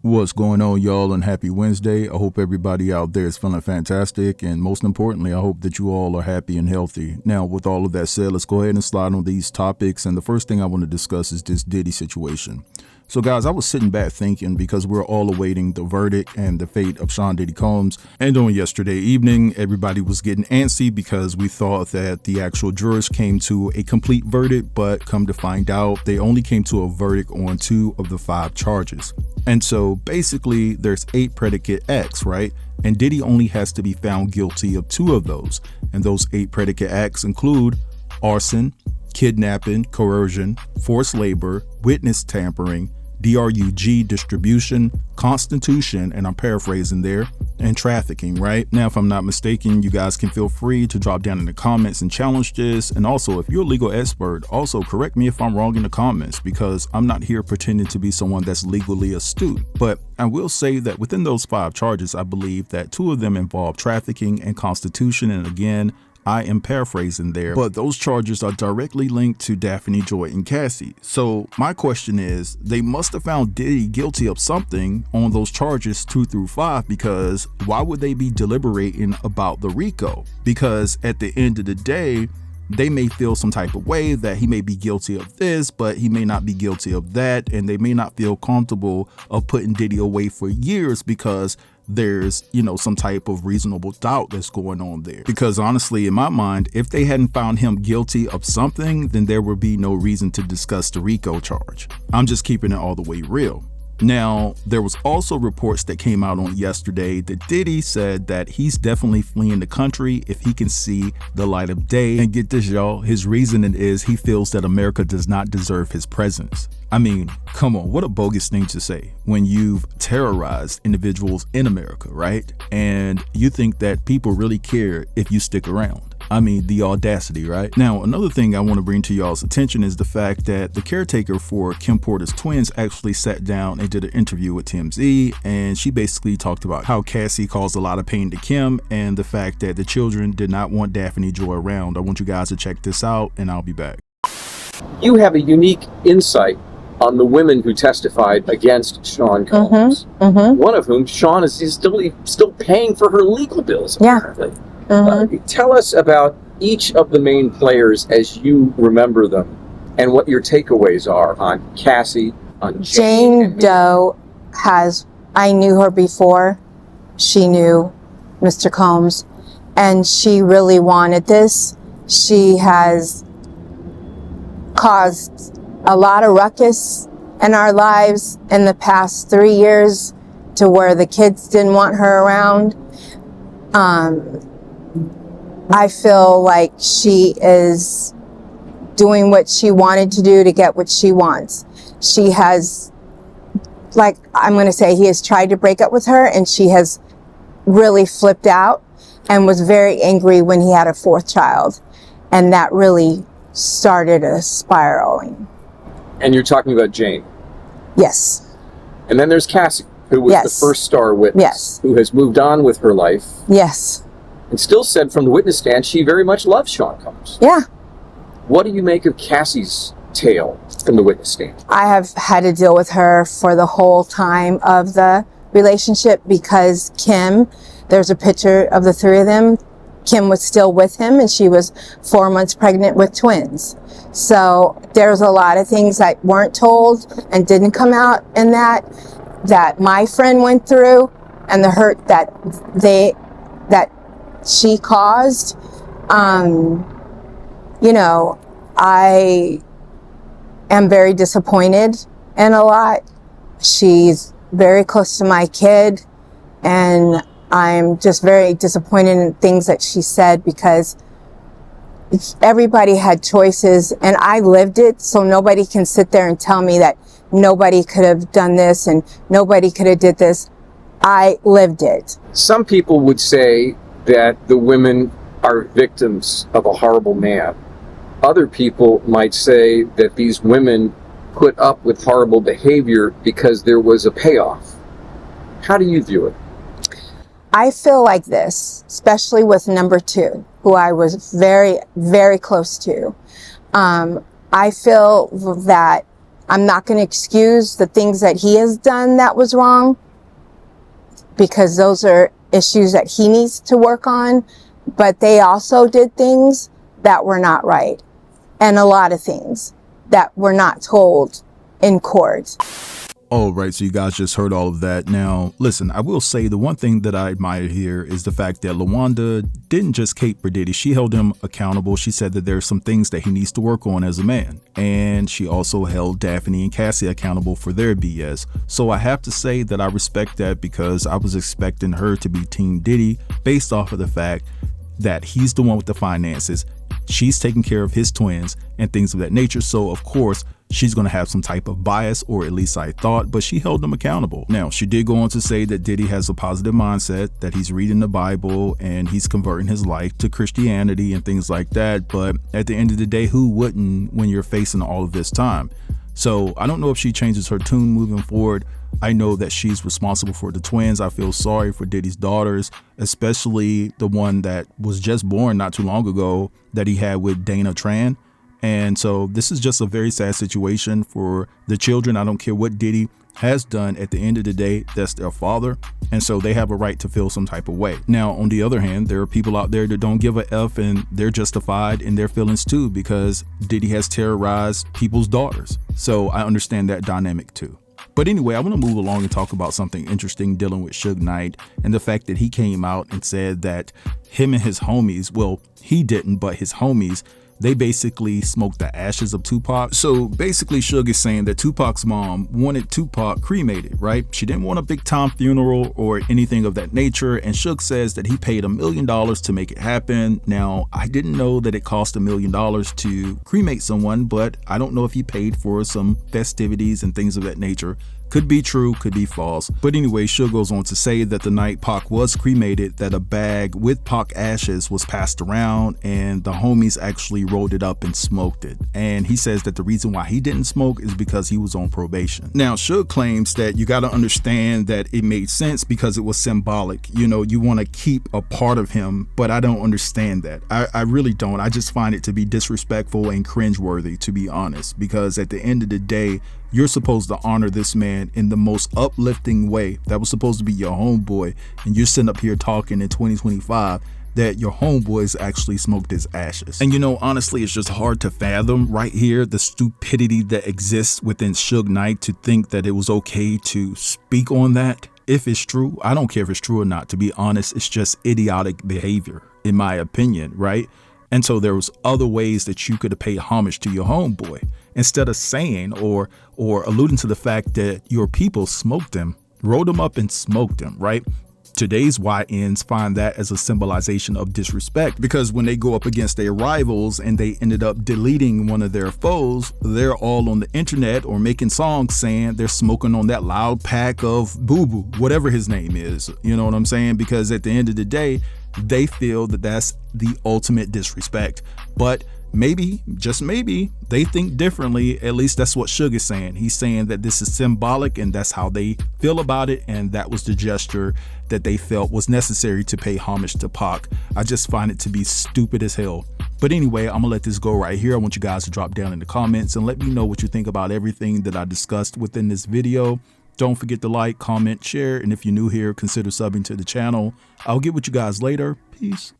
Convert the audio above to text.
What's going on, y'all, and happy Wednesday. I hope everybody out there is feeling fantastic, and most importantly, I hope that you all are happy and healthy. Now, with all of that said, let's go ahead and slide on these topics, and the first thing I want to discuss is this Diddy situation. So guys, I was sitting back thinking, because we're all awaiting the verdict and the fate of Sean Diddy Combs, and on yesterday evening, everybody was getting antsy because we thought that the actual jurors came to a complete verdict, but come to find out, they only came to a verdict on 2 of the 5 charges. And so basically there's 8 predicate acts, right? And Diddy only has to be found guilty of 2 of those. And those 8 predicate acts include arson, kidnapping, coercion, forced labor, witness tampering, DRUG distribution, constitution, and I'm paraphrasing there, and trafficking, right? Now, if I'm not mistaken, you guys can feel free to drop down in the comments and challenge this. And also, if you're a legal expert, also correct me if I'm wrong in the comments, because I'm not here pretending to be someone that's legally astute. But I will say that within those 5 charges, I believe that 2 of them involve trafficking and constitution. And again, I am paraphrasing there, but those charges are directly linked to Daphne Joy and Cassie. So my question is, they must have found Diddy guilty of something on those charges 2 through 5, because why would they be deliberating about the RICO? Because at the end of the day, they may feel some type of way that he may be guilty of this, but he may not be guilty of that. And they may not feel comfortable of putting Diddy away for years because there's, some type of reasonable doubt that's going on there. Because honestly, in my mind, if they hadn't found him guilty of something, then there would be no reason to discuss the RICO charge. I'm just keeping it all the way real. Now, there was also reports that came out on yesterday that Diddy said that he's definitely fleeing the country if he can see the light of day. And get this, y'all, his reasoning is he feels that America does not deserve his presence. I mean, come on, what a bogus thing to say when you've terrorized individuals in America, right? And you think that people really care if you stick around. I mean, the audacity, right? Now, another thing I want to bring to y'all's attention is the fact that the caretaker for Kim Porter's twins actually sat down and did an interview with TMZ, and she basically talked about how Cassie caused a lot of pain to Kim and the fact that the children did not want Daphne Joy around. I want you guys to check this out, and I'll be back. You have a unique insight on the women who testified against Sean Combs. One of whom, Sean, is still paying for her legal bills, apparently. Tell us about each of the main players as you remember them and what your takeaways are on Cassie, on Jane Doe. I knew her before she knew Mr. Combs, and she really wanted this. She has caused a lot of ruckus in our lives in the past 3 years to where the kids didn't want her around. I feel like she is doing what she wanted to do to get what she wants. She has, I'm going to say, he has tried to break up with her, and she has really flipped out and was very angry when he had a 4th child. And that really started a spiraling. And you're talking about Jane? Yes. And then there's Cassie, who was the first star witness, who has moved on with her life. Yes. And still said from the witness stand she very much loves Sean Combs. Yeah. What do you make of Cassie's tale from the witness stand? I have had to deal with her for the whole time of the relationship because Kim, there's a picture of the 3 of them. Kim was still with him, and she was 4 months pregnant with twins. So there's a lot of things that weren't told and didn't come out in that my friend went through, and the hurt that she caused. I am very disappointed in a lot. She's very close to my kid, and I'm just very disappointed in things that she said, because everybody had choices and I lived it, so nobody can sit there and tell me that nobody could have done this and nobody could have did this. I lived it. Some people would say that the women are victims of a horrible man. Other people might say that these women put up with horrible behavior because there was a payoff. How do you view it? I feel like this, especially with number 2, who I was very, very close to. I feel that I'm not going to excuse the things that he has done that was wrong, because those are issues that he needs to work on. But they also did things that were not right, and a lot of things that were not told in court. All right, so you guys just heard all of that. Now, listen, I will say the one thing that I admire here is the fact that LaWanda didn't just cape for Diddy. She held him accountable. She said that there's some things that he needs to work on as a man. And she also held Daphne and Cassie accountable for their BS. So I have to say that I respect that, because I was expecting her to be Team Diddy based off of the fact that he's the one with the finances. She's taking care of his twins and things of that nature. So, of course, she's going to have some type of bias, or at least I thought, but she held them accountable. Now, she did go on to say that Diddy has a positive mindset, that he's reading the Bible and he's converting his life to Christianity and things like that. But at the end of the day, who wouldn't when you're facing all of this time? So I don't know if she changes her tune moving forward. I know that she's responsible for the twins. I feel sorry for Diddy's daughters, especially the one that was just born not too long ago that he had with Dana Tran. And so this is just a very sad situation for the children. I don't care what Diddy has done. At the end of the day, that's their father. And so they have a right to feel some type of way. Now, on the other hand, there are people out there that don't give a F, and they're justified in their feelings too, because Diddy has terrorized people's daughters. So I understand that dynamic too. But anyway, I want to move along and talk about something interesting dealing with Suge Knight and the fact that he came out and said that him and his homies, well, he didn't, but his homies, they basically smoked the ashes of Tupac. So basically Suge is saying that Tupac's mom wanted Tupac cremated, right? She didn't want a big time funeral or anything of that nature. And Suge says that he paid $1 million to make it happen. Now, I didn't know that it cost $1 million to cremate someone, but I don't know if he paid for some festivities and things of that nature. Could be true, could be false. But anyway, Suge goes on to say that the night Pac was cremated, that a bag with Pac ashes was passed around and the homies actually rolled it up and smoked it. And he says that the reason why he didn't smoke is because he was on probation. Now, Suge claims that you got to understand that it made sense because it was symbolic. You know, you want to keep a part of him, but I don't understand that. I really don't. I just find it to be disrespectful and cringeworthy, to be honest, because at the end of the day, you're supposed to honor this man in the most uplifting way. That was supposed to be your homeboy, and you're sitting up here talking in 2025 that your homeboys actually smoked his ashes. And you know, honestly, it's just hard to fathom right here the stupidity that exists within Suge Knight to think that it was okay to speak on that. If it's true, I don't care if it's true or not. To be honest, it's just idiotic behavior, in my opinion, right? And so there was other ways that you could have paid homage to your homeboy instead of saying or alluding to the fact that your people smoked him, rolled him up and smoked him, right? Today's YNs find that as a symbolization of disrespect, because when they go up against their rivals and they ended up deleting one of their foes, they're all on the internet or making songs saying they're smoking on that loud pack of Boo Boo, whatever his name is. You know what I'm saying? Because at the end of the day, they feel that that's the ultimate disrespect. But maybe, just maybe, they think differently. At least that's what Suge is saying. He's saying that this is symbolic and that's how they feel about it. And that was the gesture that they felt was necessary to pay homage to Pac. I just find it to be stupid as hell. But anyway, I'm gonna let this go right here. I want you guys to drop down in the comments and let me know what you think about everything that I discussed within this video. Don't forget to like, comment, share, and if you're new here, consider subbing to the channel. I'll get with you guys later. Peace.